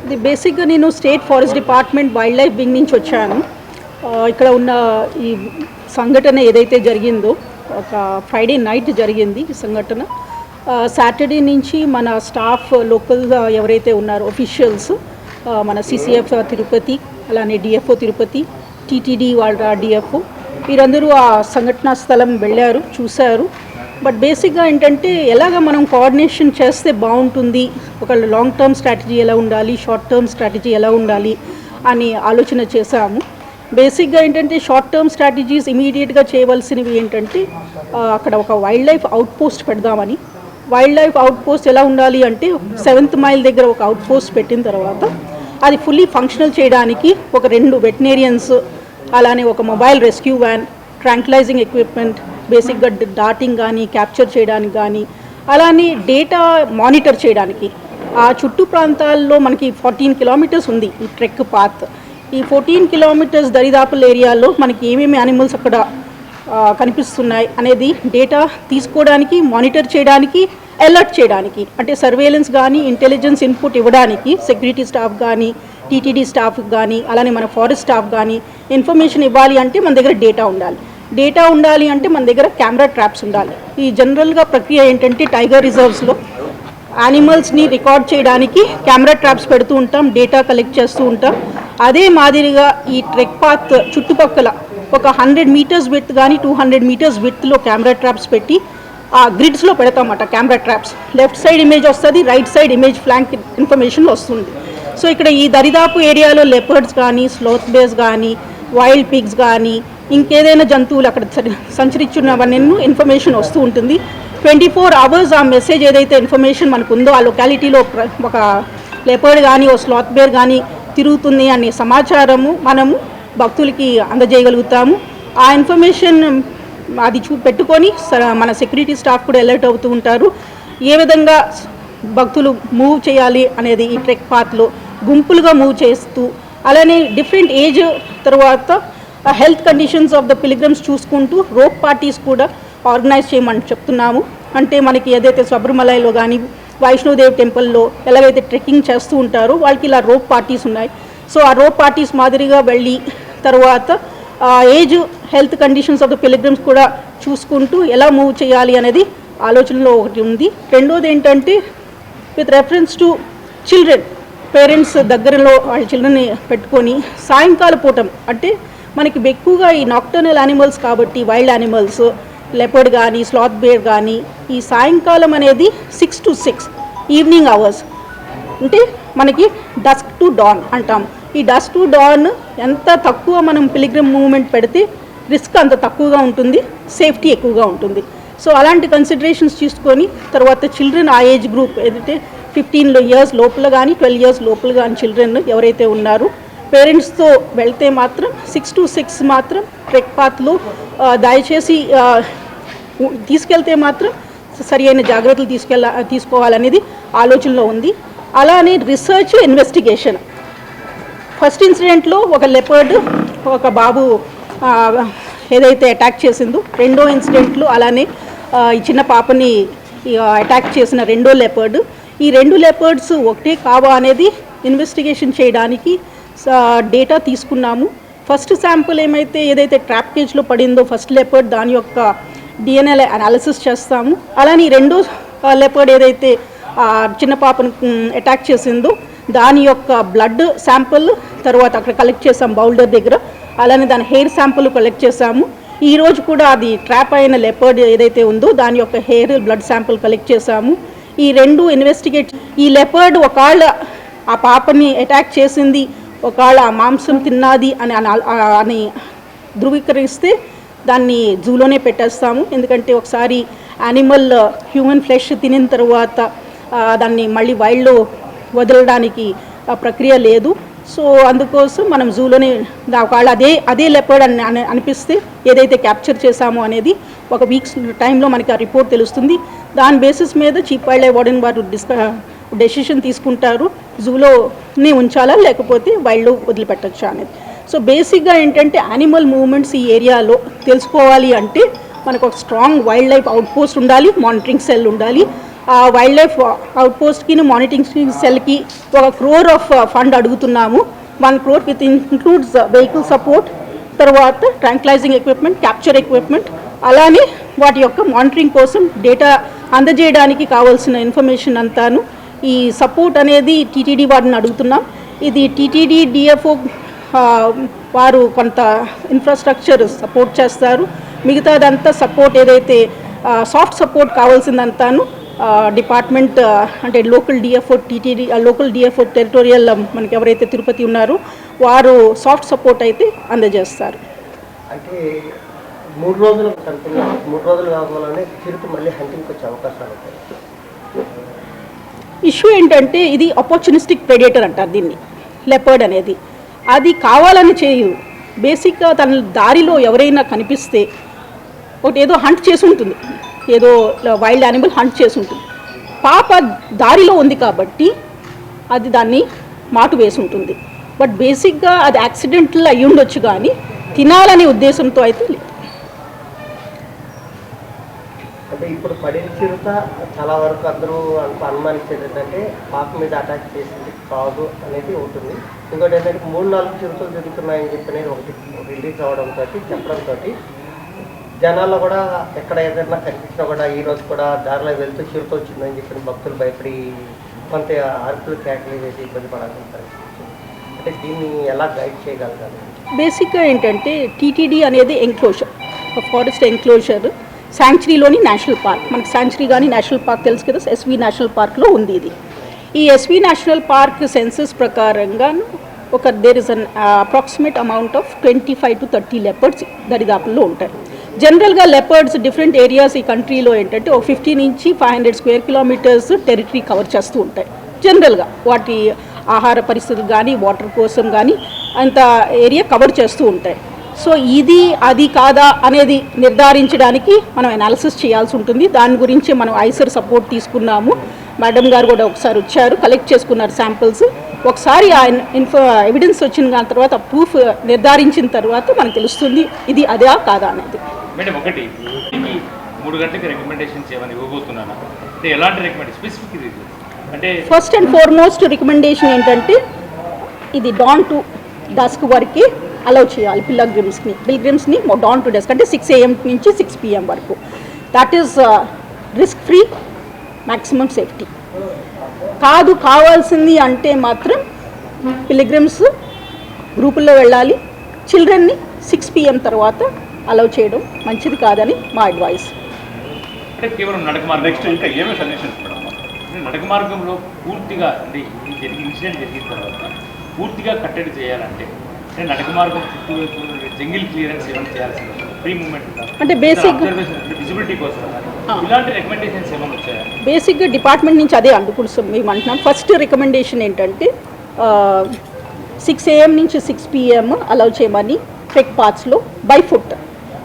ఇది బేసిక్గా నేను state forest department wild life wing నుంచి వచ్చాను. ఇక్కడ ఉన్న ఈ సంఘటన ఏదైతే జరిగిందో ఒక ఫ్రైడే నైట్ జరిగింది ఈ సంఘటన. సాటర్డే నుంచి మన స్టాఫ్ లోకల్ ఎవరైతే ఉన్నారో అఫీషియల్స్, మన సిసిఎఫ్ తిరుపతి, అలానే డిఎఫ్ఓ తిరుపతి, టీటీడీ వాళ్ళ డిఎఫ్ఓ, వీరందరూ ఆ సంఘటనా స్థలం వెళ్ళారు, చూశారు. బట్ బేసిక్గా ఏంటంటే ఎలాగ మనం కోఆర్డినేషన్ చేస్తే బాగుంటుంది, ఒక లాంగ్ టర్మ్ స్ట్రాటజీ ఎలా ఉండాలి, షార్ట్ టర్మ్ స్ట్రాటజీ ఎలా ఉండాలి అని ఆలోచన చేశాము. బేసిక్గా ఏంటంటే షార్ట్ టర్మ్ స్ట్రాటజీస్ ఇమీడియట్గా చేయవలసినవి ఏంటంటే అక్కడ ఒక వైల్డ్ లైఫ్ అవుట్ పోస్ట్ పెడదామని. వైల్డ్ లైఫ్ అవుట్ పోస్ట్ ఎలా ఉండాలి అంటే 7th మైల్ దగ్గర ఒక అవుట్ పోస్ట్ పెట్టిన తర్వాత అది ఫుల్లీ ఫంక్షనల్ చేయడానికి ఒక 2 వెటనరియన్స్, అలానే ఒక మొబైల్ రెస్క్యూ వ్యాన్, ట్రాంక్లైజింగ్ ఎక్విప్మెంట్, బేసిక్గా డాటింగ్ కానీ క్యాప్చర్ చేయడానికి కానీ, అలానే డేటా మానిటర్ చేయడానికి. ఆ చుట్టూ ప్రాంతాల్లో మనకి 14 కిలోమీటర్స్ ఉంది ఈ ట్రెక్ పాత్. ఈ 14 కిలోమీటర్స్ దరిదాపుల ఏరియాలో మనకి ఏమేమి యానిమల్స్ అక్కడ కనిపిస్తున్నాయి అనేది డేటా తీసుకోవడానికి, మానిటర్ చేయడానికి, అలర్ట్ చేయడానికి, అంటే సర్వేలెన్స్ కానీ ఇంటెలిజెన్స్ ఇన్పుట్ ఇవ్వడానికి సెక్యూరిటీ స్టాఫ్ కానీ, టీటీడీ స్టాఫ్ కానీ, అలానే మన ఫారెస్ట్ స్టాఫ్ కానీ ఇన్ఫర్మేషన్ ఇవ్వాలి అంటే మన దగ్గర డేటా ఉండాలి. డేటా ఉండాలి అంటే మన దగ్గర కెమెరా ట్రాప్స్ ఉండాలి. ఈ జనరల్గా ప్రక్రియ ఏంటంటే టైగర్ రిజర్వ్స్లో యానిమల్స్ని రికార్డ్ చేయడానికి కెమెరా ట్రాప్స్ పెడుతూ ఉంటాం, డేటా కలెక్ట్ చేస్తూ ఉంటాం. అదే మాదిరిగా ఈ ట్రెక్ పాత్ చుట్టుపక్కల ఒక 100 మీటర్స్ విడ్త్ కానీ 200 మీటర్స్ విడ్త్లో కెమెరా ట్రాప్స్ పెట్టి ఆ గ్రిడ్స్లో పెడతామట. Camera traps left side image వస్తుంది, right side image flank information వస్తుంది. సో ఇక్కడ ఈ దరిదాపు ఏరియాలో లెపర్డ్స్ కానీ, స్లోత్ బేర్స్ కానీ, వైల్డ్ పిగ్స్ కానీ, ఇంకేదైనా జంతువులు అక్కడ సంచరించున్నవన్నీ ఇన్ఫర్మేషన్ వస్తూ ఉంటుంది. 24 అవర్స్ ఆ మెసేజ్ ఏదైతే ఇన్ఫర్మేషన్ మనకు ఉందో ఆ లొకాలిటీలో ఒక లెపర్డ్ కానీ ఓ స్లాత్ బేర్ కానీ తిరుగుతుంది అనే సమాచారము మనము భక్తులకి అందజేయగలుగుతాము. ఆ ఇన్ఫర్మేషన్ అది పెట్టుకొని మన సెక్యూరిటీ స్టాఫ్ కూడా అలర్ట్ అవుతూ ఉంటారు. ఏ విధంగా భక్తులు మూవ్ చేయాలి అనేది ఈ ట్రెక్ పాత్లో గుంపులుగా మూవ్ చేస్తూ, అలానే డిఫరెంట్ ఏజ్ తర్వాత health conditions of the pilgrims చూసుకుంటూ రోప్ పార్టీస్ కూడా ఆర్గనైజ్ చేయమని చెప్తున్నాము. అంటే మనకి ఏదైతే శబరిమలలో కానీ వైష్ణోదేవ్ టెంపుల్లో ఎలాగైతే ట్రెక్కింగ్ చేస్తూ ఉంటారో వాళ్ళకి ఇలా రోప్ పార్టీస్ ఉన్నాయి. సో ఆ రోప్ పార్టీస్ మాదిరిగా వెళ్ళి తర్వాత age health conditions of the pilgrims కూడా చూసుకుంటూ ఎలా మూవ్ చేయాలి అనేది ఆలోచనలో ఒకటి ఉంది. రెండోది ఏంటంటే with reference to children, parents దగ్గరలో వాళ్ళ చిల్డ్రన్ని పెట్టుకొని సాయంకాల పూటం, అంటే మనకి ఎక్కువగా ఈ నాక్టర్నల్ యానిమల్స్ కాబట్టి వైల్డ్ యానిమల్స్ లెపర్డ్ కానీ స్లాత్ బేర్ కానీ ఈ సాయంకాలం అనేది 6 to 6 ఈవినింగ్ అవర్స్, అంటే మనకి డస్క్ టు డాన్ అంటాం. ఈ డస్క్ టు డాన్ ఎంత తక్కువ మనం పిలిగ్రిమ్ మూవ్మెంట్ పెడితే రిస్క్ అంత తక్కువగా ఉంటుంది, సేఫ్టీ ఎక్కువగా ఉంటుంది. సో అలాంటి కన్సిడరేషన్స్ తీసుకొని తర్వాత చిల్డ్రన్ ఆ ఏజ్ గ్రూప్ ఏదైతే 15 years లోపల కానీ 12 years లోపల కానీ చిల్డ్రన్ ఎవరైతే ఉన్నారో పేరెంట్స్తో వెళ్తే మాత్రం 6 to 6 మాత్రం ట్రెక్ పాత్లో దయచేసి తీసుకెళ్తే మాత్రం సరి అయిన జాగ్రత్తలు తీసుకోవాలనేది ఆలోచనలో ఉంది. అలానే రీసెర్చ్ ఇన్వెస్టిగేషన్. ఫస్ట్ ఇన్సిడెంట్లో ఒక లెపర్డ్ ఒక బాబు ఏదైతే అటాక్ చేసిందో, రెండో ఇన్సిడెంట్లో అలానే ఈ చిన్న పాపని అటాక్ చేసిన రెండో లెపర్డ్, ఈ 2 లెపర్డ్స్ ఒకటే కావా అనేది ఇన్వెస్టిగేషన్ చేయడానికి డేటా తీసుకున్నాము. ఫస్ట్ శాంపుల్ ఏదైతే ట్రాప్ కేజ్లో పడిందో ఫస్ట్ లెపర్డ్ దాని యొక్క డిఎన్ఏ అనాలిసిస్ చేస్తాము. అలానే రెండో లెపర్డ్ ఏదైతే చిన్న పాపను అటాక్ చేసిందో దాని యొక్క బ్లడ్ శాంపుల్ తర్వాత అక్కడ కలెక్ట్ చేసాం బౌల్డర్ దగ్గర. అలానే దాని హెయిర్ శాంపుల్ కలెక్ట్ చేసాము. ఈరోజు కూడా అది ట్రాప్ అయిన లెపర్డ్ ఏదైతే ఉందో దాని యొక్క హెయిర్ బ్లడ్ శాంపుల్ కలెక్ట్ చేసాము. ఈ 2 ఇన్వెస్టిగేట్, ఈ లెపర్డ్ ఒకవేళ ఆ పాపని అటాక్ చేసింది, ఒకవేళ ఆ మాంసం తిన్నది అని ధృవీకరిస్తే దాన్ని జూలోనే పెట్టేస్తాము. ఎందుకంటే ఒకసారి యానిమల్ హ్యూమన్ ఫ్లెష్ తినిన తర్వాత దాన్ని మళ్ళీ వైల్డ్లో వదలడానికి ప్రక్రియ లేదు. సో అందుకోసం మనం జూలోనే ఒకవేళ అదే లెపర్డ్ అని అనిపిస్తే ఏదైతే క్యాప్చర్ చేశామో అనేది ఒక వీక్స్ టైంలో మనకి ఆ రిపోర్ట్ తెలుస్తుంది. దాని బేసిస్ మీద చీఫ్ వైల్డ్ లైఫ్ వార్డెన్ వారు డెసిషన్ తీసుకుంటారు, జూలోనే ఉంచాలా లేకపోతే వైల్డ్లో వదిలిపెట్టచ్చా అనేది. సో బేసిక్గా ఏంటంటే యానిమల్ మూవ్మెంట్స్ ఈ ఏరియాలో తెలుసుకోవాలి అంటే మనకు ఒక strong wild life out post ఉండాలి, మానిటరింగ్ సెల్ ఉండాలి. ఆ వైల్డ్ లైఫ్ అవుట్ పోస్ట్కి మానిటరింగ్ సెల్కి 1 crore ఆఫ్ ఫండ్ అడుగుతున్నాము. 1 crore with includes vehicle support, తర్వాత ట్రాంక్లైజింగ్ ఎక్విప్మెంట్, క్యాప్చర్ ఎక్విప్మెంట్, అలానే వాటి యొక్క మానిటరింగ్ కోసం డేటా అందజేయడానికి కావాల్సిన ఇన్ఫర్మేషన్ అంతాను ఈ సపోర్ట్ అనేది టీటీడీ వారిని అడుగుతున్నాం. ఇది టీటీడీ డిఎఫ్ఓ వారు కొంత ఇన్ఫ్రాస్ట్రక్చర్ సపోర్ట్ చేస్తారు. మిగతాదంతా సపోర్ట్ ఏదైతే సాఫ్ట్ సపోర్ట్ కావాల్సిందంతాను డిపార్ట్మెంట్ అంటే local DFO TTD local DFO territorial మనకి ఎవరైతే తిరుపతి ఉన్నారో వారు సాఫ్ట్ సపోర్ట్ అయితే అందజేస్తారు. అంటే 3 రోజులు కంటిన్యూ 3 రోజులు కావాలనే తిరుపతి మళ్ళీ హంటింగ్కి వచ్చే అవకాశాలు ఉంటాయి. ఇష్యూ ఏంటంటే ఇది ఆపర్చునిస్టిక్ ప్రెడేటర్ అంటారు దీన్ని, లెపర్డ్ అనేది. అది కావాలని చేయు. బేసిక్గా తన దారిలో ఎవరైనా కనిపిస్తే ఒకటి ఏదో హంట్ చేసి ఉంటుంది, ఏదో వైల్డ్ యానిమల్ హంట్ చేసి ఉంటుంది. పాప దారిలో ఉంది కాబట్టి అది దాన్ని మాటు వేసి ఉంటుంది. బట్ బేసిక్గా అది యాక్సిడెంటల్ అయ్యి ఉండొచ్చు, కానీ తినాలనే ఉద్దేశంతో అయితే లేదు. అంటే ఇప్పుడు పడిన చిరుత చాలా వరకు అందరూ అనుమానించేది ఏంటంటే పాప మీద అటాక్ చేసింది కాదు అనేది ఉంటుంది. ఇంకోటి ఏంటంటే 3-4 చిరుతలు తిరుగుతున్నాయని చెప్పి ఒకటి రిలీజ్ అవ్వడంతో చెప్పడంతో జనాల్లో కూడా ఎక్కడ ఏదైనా కనిపించినా కూడా ఈరోజు కూడా దారిలో వెళ్తూ చిరుత వచ్చిందని చెప్పిన భక్తులు భయపడి కొంత అరుపులు కేకలు వేసి ఇబ్బంది పడాలంటారు. అంటే దీన్ని ఎలా గైడ్ చేయగలగాలి? బేసిక్గా ఏంటంటే టీటీడీ అనేది ఎంక్లోజర్, ఫారెస్ట్ ఎంక్లోజర్, శాంక్చురీలోని నేషనల్ పార్క్. మనకి శాంక్చురీ కానీ నేషనల్ పార్క్ తెలుసు కదా, ఎస్వి నేషనల్ పార్క్లో ఉంది ఇది. ఈ ఎస్వి నేషనల్ పార్క్ సెన్సస్ ప్రకారంగా there is an approximate amount of 25 to 30 leopards దరిదాపుల్లో ఉంటాయి. జనరల్గా లెపర్డ్స్ డిఫరెంట్ ఏరియాస్ ఈ కంట్రీలో ఏంటంటే ఒక 50 నుంచి 500 square kilometers టెరిటరీ కవర్ చేస్తూ ఉంటాయి. జనరల్గా వాటి ఆహార పరిస్థితులు కానీ వాటర్ కోసం కానీ అంత ఏరియా కవర్ చేస్తూ ఉంటాయి. సో ఇది అది కాదా అనేది నిర్ధారించడానికి మనం అనాలిసిస్ చేయాల్సి ఉంటుంది. దాని గురించి మనం ఐసర్ సపోర్ట్ తీసుకున్నాము. మేడం గారు కూడా ఒకసారి వచ్చారు, కలెక్ట్ చేసుకున్నారు శాంపిల్స్. ఒకసారి ఆ ఎవిడెన్స్ వచ్చిన దాని తర్వాత ప్రూఫ్ నిర్ధారించిన తర్వాత మనకు తెలుస్తుంది ఇది అదే కాదా అనేది. మేడం, ఒకటి 3 గంటలకి రికమెండేషన్స్ ఏమైనా ఇవ్వబోతున్నాను అంటే ఎలాంటి రికమెండేషన్ స్పెసిఫిక్ ఇది అంటే? ఫస్ట్ అండ్ ఫార్మోస్ట్ రికమెండేషన్ ఏంటంటే ఇది డాన్ టు డస్క్ వరకు అలౌ చేయాలి పిల్గ్రిమ్స్ని డాన్ టు డస్క్ అంటే 6 AM నుంచి 6 PM వరకు. That is risk free, maximum safety. కావాల్సింది అంటే మాత్రం పిల్గ్రిమ్స్ గ్రూపుల్లో వెళ్ళాలి. చిల్డ్రన్ని 6 PM తర్వాత అలౌ చేయడం మంచిది కాదని మా అడ్వైస్. అంటే కేవలం నడక మార్గం నెక్స్ట్ ఇంకా ఏమేమి సజెషన్స్ మేడం? నడక మార్గంలో పూర్తిగా అంటే ఇన్సిడెంట్ జరిగిన తర్వాత పూర్తిగా కట్టడి చేయాలంటే నడక మార్గం చుట్టూ జంగిల్ క్లియరెన్స్ ఏమైనా చేయాల్సింది ఫ్రీ మూవ్మెంట్ అంటే బేసిక్ విజిబిలిటీ కోసం ఇలాంటి రికమెండేషన్స్ ఏమైనా వచ్చాయా? బేసిక్గా డిపార్ట్మెంట్ నుంచి అదే అందుకుంటున్నాం మేము అంటున్నాం. ఫస్ట్ రికమెండేషన్ ఏంటంటే 6 AM నుంచి 6 PM అలౌ చేయమని ట్రెక్ పాత్స్లో బై ఫుట్.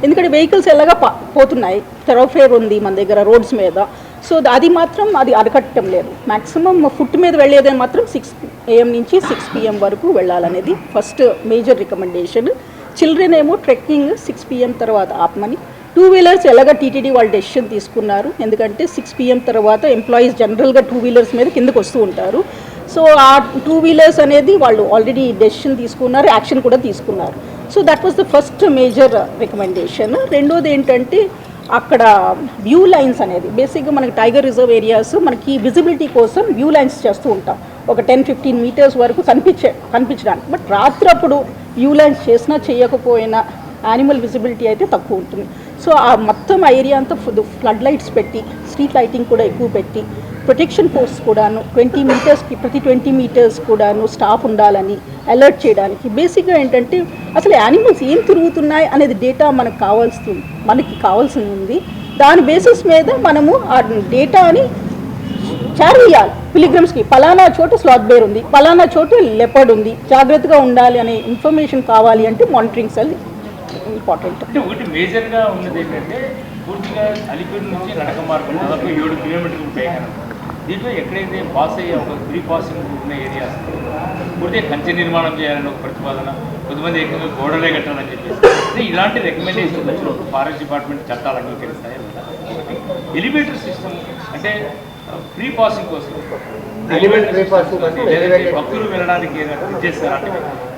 ఎందుకంటే వెహికల్స్ ఎలాగా పోతున్నాయి, థెరోఫేర్ ఉంది మన దగ్గర రోడ్స్ మీద. సో అది మాత్రం అది అరకట్టడం లేదు. మ్యాక్సిమం ఫుట్ మీద వెళ్ళేదని మాత్రం 6 AM నుంచి 6 PM వరకు వెళ్ళాలనేది ఫస్ట్ మేజర్ రికమెండేషన్. చిల్డ్రన్ ఏమో ట్రెక్కింగ్ 6 PM తర్వాత ఆపమని. 2 వీలర్స్ ఎలాగ టీటీడీ వాళ్ళు డెసిషన్ తీసుకున్నారు, ఎందుకంటే 6 PM తర్వాత ఎంప్లాయీస్ జనరల్గా 2 వీలర్స్ మీద కిందకు వస్తూ ఉంటారు. సో ఆ 2 వీలర్స్ అనేది వాళ్ళు ఆల్రెడీ డెసిషన్ తీసుకున్నారు, యాక్షన్ కూడా తీసుకున్నారు. So that was the first major recommendation. రెండోది ఏంటంటే అక్కడ వ్యూ లైన్స్ అనేది బేసిక్గా మనకి టైగర్ రిజర్వ్ ఏరియాస్ మనకి విజిబిలిటీ కోసం వ్యూ లైన్స్ చేస్తూ ఉంటాం ఒక 10-15 meters వరకు కనిపించడానికి. బట్ రాత్రప్పుడు వ్యూ లైన్స్ చేసినా చేయకపోయినా యానిమల్ విజిబిలిటీ అయితే తక్కువ ఉంటుంది. సో ఆ మొత్తం ఏరియా అంతా ఫ్లడ్ లైట్స్ పెట్టి స్ట్రీట్ లైటింగ్ కూడా ఎక్కువ పెట్టి ప్రొటెక్షన్ ఫోర్స్ కూడాను 20 meters ప్రతి 20 meters కూడాను స్టాఫ్ ఉండాలని అలర్ట్ చేయడానికి. బేసిక్గా ఏంటంటే అసలు యానిమల్స్ ఏం తిరుగుతున్నాయి అనేది డేటా మనకి కావాల్సి ఉంది. దాని బేసిస్ మీద మనము ఆ డేటాని చేరవేయాలి పిలిగ్రిమ్స్కి. పలానా చోట స్లాత్ బేర్ ఉంది, పలానా చోట లెపర్డ్ ఉంది, జాగ్రత్తగా ఉండాలి అనే ఇన్ఫర్మేషన్ కావాలి అంటే మానిటరింగ్ సెల్ ఇంపార్టెంట్. అంటే ఒకటి మేజర్గా ఉన్నది ఏంటంటే పూర్తిగా అలిపిరి నుంచి నడక మార్గం దాదాపు 7 kilometers పైగా. దీంట్లో ఎక్కడైతే పాస్ అయ్యే ఒక ఫ్రీ పాసింగ్ ఉన్న ఏరియాస్ పూర్తిగా కంచె నిర్మాణం చేయాలని ఒక ప్రతిపాదన, కొంతమంది ఏకంగా గోడలే కట్టాలని చెప్పేసి ఇలాంటి రికమెండేషన్ వచ్చినప్పుడు ఫారెస్ట్ డిపార్ట్మెంట్ చట్టాలు అంగీకరిస్తాయి. ఎలివేటర్ సిస్టమ్ అంటే ఫ్రీ పాసింగ్ కోసం Animal free passing కోసం లేదంటే elevated- భక్తులు వెళ్ళడానికి ఇచ్చేస్తారు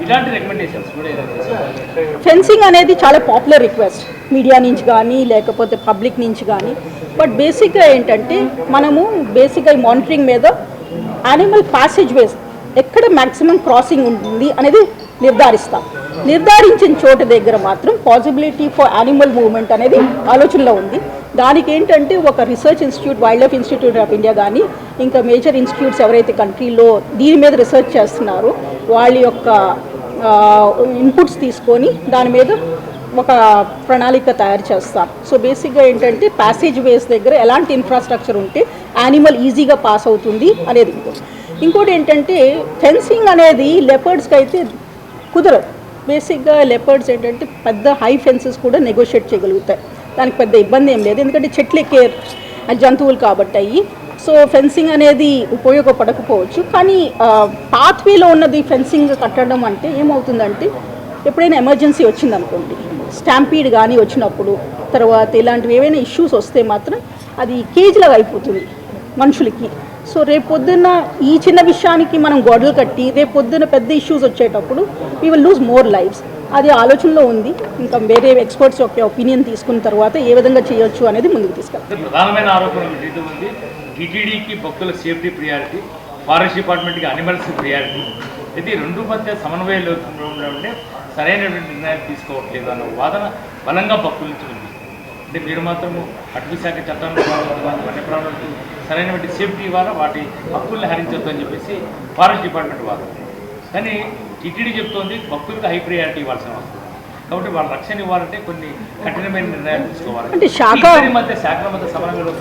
ఇలాంటి రికమెండేషన్స్ కూడా ఏదైనా చేస్తారు. ఫెన్సింగ్ అనేది చాలా పాపులర్ రిక్వెస్ట్ మీడియా నుంచి కానీ లేకపోతే పబ్లిక్ నుంచి కానీ. బట్ బేసిక్గా ఏంటంటే మనము బేసిక్గా ఈ మానిటరింగ్ మీద యానిమల్ ప్యాసేజ్ వేస్ ఎక్కడ మ్యాక్సిమం క్రాసింగ్ ఉంటుంది అనేది నిర్ధారించిన చోటు దగ్గర మాత్రం పాసిబిలిటీ ఫర్ యానిమల్ మూవ్మెంట్ అనేది ఆలోచనలో ఉంది. దానికి ఏంటంటే ఒక research institute wild life institute of India కానీ ఇంకా మేజర్ ఇన్స్టిట్యూట్స్ ఎవరైతే కంట్రీలో దీని మీద రీసెర్చ్ చేస్తున్నారో వాళ్ళ యొక్క ఇన్పుట్స్ తీసుకొని దాని మీద ఒక ప్రణాళిక తయారు చేస్తాం. సో బేసిక్గా ఏంటంటే ప్యాసేజ్ వేస్ దగ్గర ఎలాంటి ఇన్ఫ్రాస్ట్రక్చర్ ఉంటే యానిమల్ ఈజీగా పాస్ అవుతుంది అనేది. ఇంకోటి ఏంటంటే ఫెన్సింగ్ అనేది లెపర్డ్స్కి అయితే కుదరదు. బేసిక్గా లెపర్డ్స్ ఏంటంటే పెద్ద హై ఫెన్సెస్ కూడా నెగోషియేట్ చేయగలుగుతాయి, దానికి పెద్ద ఇబ్బంది ఏం లేదు, ఎందుకంటే చెట్లు ఎక్కే జంతువులు కాబట్టి అయ్యి. సో ఫెన్సింగ్ అనేది ఉపయోగపడకపోవచ్చు, కానీ పాత్వేలో ఉన్నది ఫెన్సింగ్ కట్టడం అంటే ఏమవుతుందంటే ఎప్పుడైనా ఎమర్జెన్సీ వచ్చిందనుకోండి, స్టాంపీడ్ కానీ వచ్చినప్పుడు తర్వాత ఇలాంటివి ఏవైనా ఇష్యూస్ వస్తే మాత్రం అది కేజ్లాగా అయిపోతుంది మనుషులకి. సో రేపొద్దున్న ఈ చిన్న విషయానికి మనం గొడవలు కట్టి రేపొద్దున పెద్ద ఇష్యూస్ వచ్చేటప్పుడు we will lose more lifes. అది ఆలోచనలో ఉంది. ఇంకా వేరే ఎక్స్పర్ట్స్ యొక్క ఒపీనియన్ తీసుకున్న తర్వాత ఏ విధంగా చేయొచ్చు అనేది ముందుకు తీసుకెళ్తాం. ప్రధానమైన ఆరోపణ ఉంది టీటీడీకి భక్తుల సేఫ్టీ ప్రియారిటీ, ఫారెస్ట్ డిపార్ట్మెంట్కి అనిమల్స్ ప్రియారిటీ. అయితే ఈ రెండు మధ్య సమన్వయం ఉండే సరైనటువంటి నిర్ణయాలు తీసుకోవట్లేదు అన్న వాదన బలంగా భక్తుల నుంచి ఉంది. అంటే మీరు మాత్రము అటవీ శాఖ చట్టాన్ని వన్యప్రాణులకు సరైనటువంటి సేఫ్టీ ఇవ్వాలా, వాటి హక్కుల్ని హరించొద్దు అని చెప్పేసి ఫారెస్ట్ డిపార్ట్మెంట్ వాదన. కానీ టీటీడీ చెప్తోంది భక్తులకు హై ప్రియారిటీ ఇవ్వాల్సిన అవసరం. కాబట్టి వాళ్ళ రక్షణ ఇవ్వాలంటే కొన్ని కఠినమైన నిర్ణయాలు తీసుకోవాలి. అంటే శాఖల మధ్య సమన్వయంలో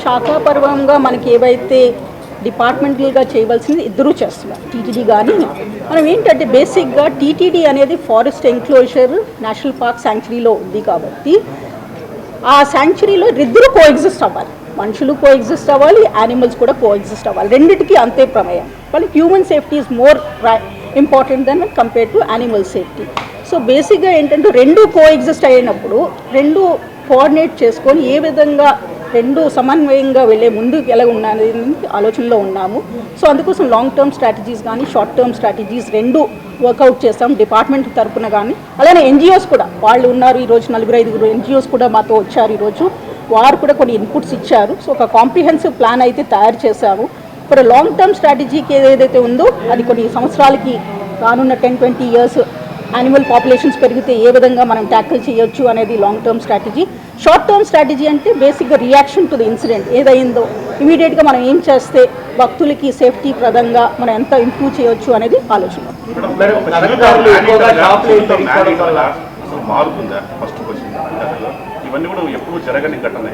శాఖాపర్వంగా మనకి ఏవైతే డిపార్ట్మెంటల్గా చేయవలసింది ఇద్దరూ చేస్తున్నారు, టీటీడీ కానీ. మనం ఏంటంటే బేసిక్గా టీటీడీ అనేది ఫారెస్ట్ ఎంక్లోజర్ నేషనల్ పార్క్ శాంక్చురీలో ఉంది కాబట్టి ఆ శాంక్చురీలో ఇద్దరు కోఎగ్జిస్ట్ అవ్వాలి, మనుషులు కోఎగ్జిస్ట్ అవ్వాలి, యానిమల్స్ కూడా కోఎగ్జిస్ట్ అవ్వాలి. రెండింటికి అంతే ప్రమేయం. వాళ్ళకి human safety is more important than compare to animal safety. So బేసిక్గా ఏంటంటే రెండు కోఎగ్జిస్ట్ అయినప్పుడు రెండు కోఆర్డినేట్ చేసుకొని ఏ విధంగా రెండు సమన్వయంగా వెళ్ళే ముందుకు ఎలా ఉన్నది ఆలోచనలో ఉన్నాము. సో అందుకోసం లాంగ్ టర్మ్ స్ట్రాటజీస్ కానీ షార్ట్ టర్మ్ స్ట్రాటజీస్ రెండు వర్కౌట్ చేస్తాం డిపార్ట్మెంట్ తరఫున కానీ. అలానే ఎన్జిఓస్ కూడా వాళ్ళు ఉన్నారు. ఈరోజు 4-5 ఎన్జిఓస్ కూడా మాతో వచ్చారు ఈరోజు. వారు కూడా కొన్ని ఇన్పుట్స్ ఇచ్చారు. సో ఒక కాంప్రిహెన్సివ్ ప్లాన్ అయితే తయారు చేశాము. ఫర్ లాంగ్ టర్మ్ స్ట్రాటజీకి ఏదైతే ఉందో అది కొన్ని సంవత్సరాలకి రానున్న 10-20 ఇయర్స్ యానిమల్ పాపులేషన్స్ పెరిగితే ఏ విధంగా మనం ట్యాకిల్ చేయొచ్చు అనేది long term strategy. Short term strategy అంటే బేసిక్గా రియాక్షన్ టు ది ఇన్సిడెంట్ ఏదైందో ఇమీడియట్గా మనం ఏం చేస్తే భక్తులకి సేఫ్టీ ప్రదంగా మనం ఎంత ఇంప్రూవ్ చేయొచ్చు అనేది ఆలోచన. మారుతుందా ఫస్ట్ క్వశ్చన్. ఇవన్నీ కూడా ఎప్పుడు జరగని ఘటన.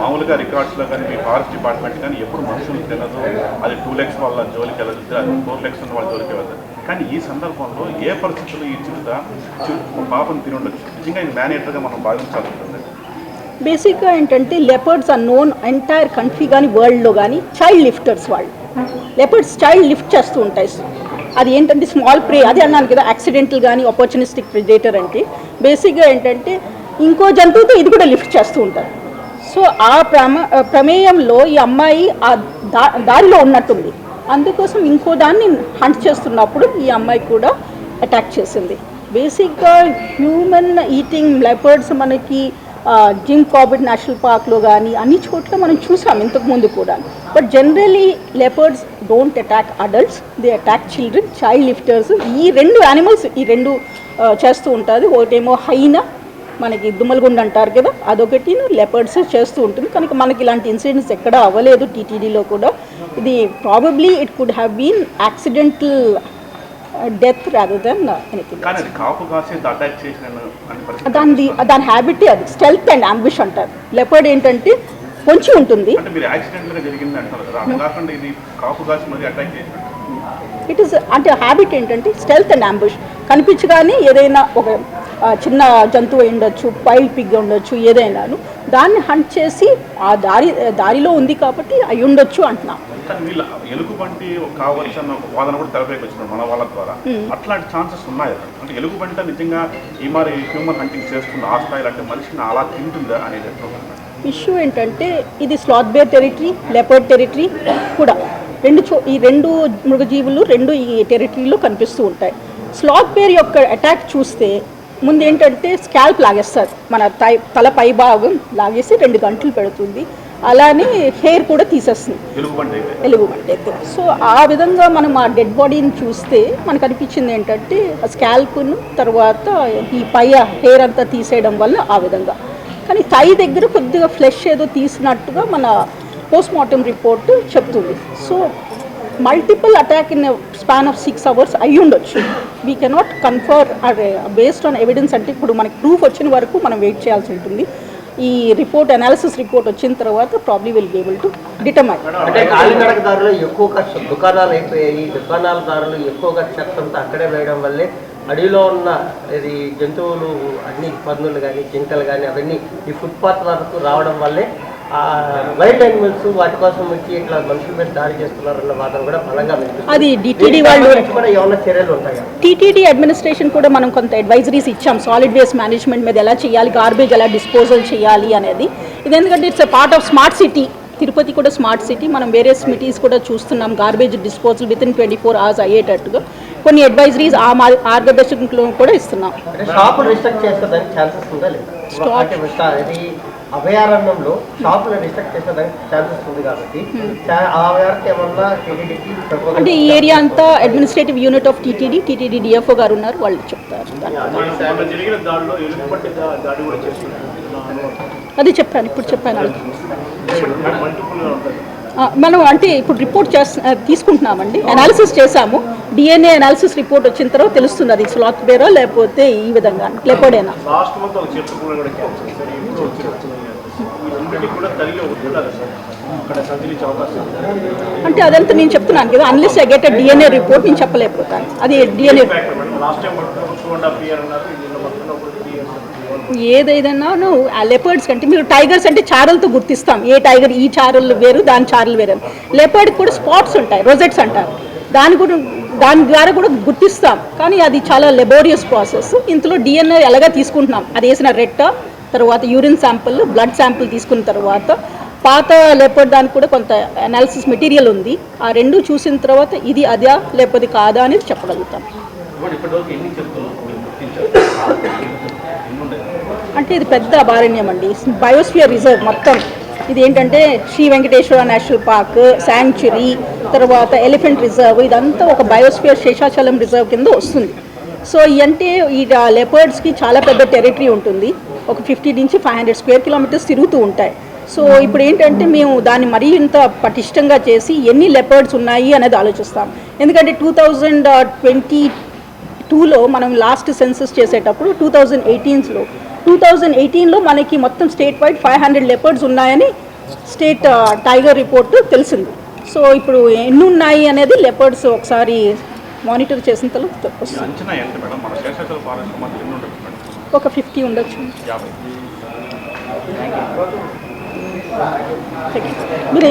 మామూలుగా రికార్డ్స్లో కానీ మీ ఫారెస్ట్ డిపార్ట్మెంట్ కానీ ఎప్పుడు మనుషులు తినదు, అది 2 lakhs వాళ్ళ జోలికి వెళ్ళదు, 4 lakhs ఉన్న వాళ్ళ జోలికి వెళ్తారు. కానీ ఈ సందర్భంలో ఏ పరిస్థితుల్లో ఈ చిరుత పాపను తిని ఉండొచ్చు, నిజంగా ఇది మేనేటర్గా మనం భావించాల్సి ఉంటుంది. బేసిక్గా ఏంటంటే leopards are known entire country కానీ వరల్డ్లో కానీ చైల్డ్ లిఫ్టర్స్. వాళ్ళు లెపర్డ్స్ చైల్డ్ లిఫ్ట్ చేస్తూ ఉంటాయి. అది ఏంటంటే స్మాల్ ప్రే, అది అన్నాను కదా యాక్సిడెంటల్ కానీ ఆపర్చునిస్టిక్ ప్రెడేటర్ అంటే బేసిక్గా ఏంటంటే ఇంకో జంతువుతో ఇది కూడా లిఫ్ట్ చేస్తూ ఉంటారు. సో ఆ ప్రమేయంలో ఈ అమ్మాయి ఆ దారిలో ఉన్నట్టుంది, అందుకోసం ఇంకో దాన్ని హంట్ చేస్తున్నప్పుడు ఈ అమ్మాయి కూడా అటాక్ చేసింది. బేసిక్గా హ్యూమన్ ఈటింగ్ లెపర్డ్స్ మనకి జిమ్ కార్బెట్ నేషనల్ పార్క్లో కానీ అన్ని చోట్ల మనం చూసాం ఇంతకుముందు కూడా. But generally leopards don't attack adults, they attack children, child lifters. ఈ రెండు యానిమల్స్ ఈ రెండు చేస్తూ ఉంటుంది. ఒకటేమో హైనా మనకి దుమ్మలగుండ అంటారు కదా, అదొకటి లెపర్డ్స్ చేస్తూ ఉంటుంది. కనుక మనకి ఇలాంటి ఇన్సిడెంట్స్ ఎక్కడా అవ్వలేదు టీటీడీలో కూడా. ఇది probably it could have been accidental death rather than anything. దాని హ్యాబిటే అది స్టెల్త్ అండ్ అంబిష్ అంటారు. లెపర్డ్ ఏంటంటే పొంచి ఉంటుంది. ఇట్ ఈస్ అంటే హ్యాబిట్ ఏంటంటే స్టెల్త్ అండ్ అంబిష్. కనిపించగానే ఏదైనా ఒక చిన్న జంతువు ఉండొచ్చు, వైల్డ్ పిగ్ ఉండొచ్చు, ఏదైనాను దాన్ని హంట్ చేసి ఆ దారిలో ఉంది కాబట్టి అయి ఉండొచ్చు అంటున్నాం. కానీ వీళ్ళ ఎలుగుబంటి కావచ్చు వాదన కూడా తెరపైకి వచ్చినారు మన వాళ్ళ ద్వారా. అట్లాంటి ఛాన్సెస్ ఉన్నాయి. అంటే ఎలుగుబంట నిజంగా ఈ మరి హ్యూమన్ హంటింగ్ చేస్తున్న ఆ స్థాయిలో అంటే మనిషిని అలా తింటుందా అనేది ఇష్యూ ఏంటంటే ఇది sloth bear territory, leopard territory కూడా ఈ రెండు మృగజీవులు ఈ టెరిటరీలో కనిపిస్తూ ఉంటాయి. స్లాత్ బేర్ యొక్క అటాక్ చూస్తే ముందు ఏంటంటే స్కాల్ప్ లాగేస్తారు, మన తల పై భాగం లాగేసి 2 గంటలు పెడుతుంది, అలానే హెయిర్ కూడా తీసేస్తుంది ఎలుగుబంటి. సో ఆ విధంగా మనం ఆ డెడ్ బాడీని చూస్తే మనకు అనిపించింది ఏంటంటే ఆ స్కాల్ప్ను తర్వాత ఈ పై హెయిర్ అంతా తీసేయడం వల్ల ఆ విధంగా. కానీ థై దగ్గర కొద్దిగా ఫ్లెష్ ఏదో తీసినట్టుగా మన పోస్ట్మార్టం రిపోర్ట్ చెప్తుంది. So multiple attack in span of 6 hours అయ్యి ఉండొచ్చు. We cannot confer based on evidence, అంటే ఇప్పుడు మనకి ప్రూఫ్ వచ్చిన వరకు మనం వెయిట్ చేయాల్సి ఉంటుంది. ఈ రిపోర్ట్ అనాలిసిస్ రిపోర్ట్ వచ్చిన తర్వాత probably will be able to determine. అంటే కాలినడకదారులు ఎక్కువగా దుకాణాలు అయిపోయాయి, దుకాణాలదారులు ఎక్కువగా చెత్త అంతా అక్కడే వేయడం వల్లే అడవిలో ఉన్న ఇది జంతువులు అన్ని పందులు కానీ జింకలు కానీ అవన్నీ ఈ ఫుట్పాత్ వరకు రావడం వల్లే వైల్డ్ యానిమల్స్ వాటి కోసం వచ్చి ఇట్లా మనుషుల మీద దాడి చేస్తున్నారన్న వాదన కూడా బలంగా అది టీటీడీ వాళ్ళు కూడా ఏమైనా చర్యలు ఉంటాయా? టీటీడీ అడ్మినిస్ట్రేషన్ కూడా మనం కొంత అడ్వైజరీస్ ఇచ్చాం, సాలిడ్ వేస్ట్ మేనేజ్మెంట్ మీద ఎలా చేయాలి, గార్బేజ్ ఎలా డిస్పోజల్ చేయాలి అనేది. ఇది ఎందుకంటే it's a part of smart city, Tirupati కూడా స్మార్ట్ సిటీ, మనం వేరే సిటీస్ కూడా చూస్తున్నాం garbage disposal with in 24 hours అయ్యేటట్టుగా కొన్ని అడ్వైజరీస్ ఆ మార్గదర్శకంలో కూడా ఇస్తున్నాం. షాపులు రిస్ట్రిక్ట్ చేసేదానికి ఛాన్సెస్ ఉందా లేదా? అభయారణ్యంలో షాపులు రిస్ట్రిక్ట్ చేసేదానికి ఛాన్సెస్ ఉంది కాబట్టి ఆ మేరకు ఏమన్నా టీటీడీకి అంటే ఈ ఏరియా అంతా administrative unit of TTD DFO గారు ఉన్నారు, వాళ్ళు చెప్తారు. అది చెప్పాను, ఇప్పుడు చెప్పాను. మనం అంటే ఇప్పుడు రిపోర్ట్ తీసుకుంటున్నామండి, అనాలిసిస్ చేసాము. డిఎన్ఏ అనాలిసిస్ రిపోర్ట్ వచ్చిన తర్వాత తెలుస్తుంది అది స్లాత్ బేరా లేకపోతే ఈ విధంగా లెపర్డేనా. అంటే అదంతా నేను చెప్తున్నాను కదా, unless I get DNA report నేను చెప్పలేకపోతాను. అది డిఎన్ఏ ఏదైనా ఆ లెపర్డ్స్ కంటే మీరు టైగర్స్ అంటే చారలతో గుర్తిస్తాం, ఏ టైగర్ ఈ చారలు వేరు దాని చారలు వేరు. లెపర్డ్కి కూడా స్పాట్స్ ఉంటాయి, రోజెట్స్ అంటారు, దాని ద్వారా కూడా గుర్తిస్తాం. కానీ అది చాలా లెబోరియస్ ప్రాసెస్. ఇందులో డిఎన్ఏ ఎలాగా తీసుకుంటున్నాం, అది వేసిన రెట్ట తర్వాత యూరిన్ శాంపుల్, బ్లడ్ శాంపుల్ తీసుకున్న తర్వాత పాత లెపర్డ్ దానికి కూడా కొంత అనాలిసిస్ మెటీరియల్ ఉంది. ఆ రెండు చూసిన తర్వాత ఇది అదా లేకపోతే కాదా అనేది చెప్పగలుగుతాం. అంటే ఇది పెద్ద అభయారణ్యం అండి, బయోస్ఫియర్ రిజర్వ్ మొత్తం. ఇది ఏంటంటే Sri Venkateswara national park, sanctuary, తర్వాత ఎలిఫెంట్ రిజర్వ్, ఇదంతా ఒక బయోస్ఫియర్ శేషాచలం రిజర్వ్ కింద వస్తుంది. సో అంటే ఈ లెపర్డ్స్కి చాలా పెద్ద టెరిటరీ ఉంటుంది, ఒక 50 నుంచి 500 square kilometers తిరుగుతూ ఉంటాయి. సో ఇప్పుడు ఏంటంటే మేము దాన్ని మరీ ఇంత పటిష్టంగా చేసి ఎన్ని లెపర్డ్స్ ఉన్నాయి అనేది ఆలోచిస్తాం. ఎందుకంటే 2022లో మనం లాస్ట్ సెన్సస్ చేసేటప్పుడు 2018లో మనకి మొత్తం స్టేట్ వైడ్ 500 లెపర్డ్స్ ఉన్నాయని స్టేట్ టైగర్ రిపోర్ట్ తెలిసింది. సో ఇప్పుడు ఎన్ని ఉన్నాయి అనేది లెపర్డ్స్ ఒకసారి మానిటర్ చేసిన తర్వాత ఒక 50 ఉండొచ్చు. మీరు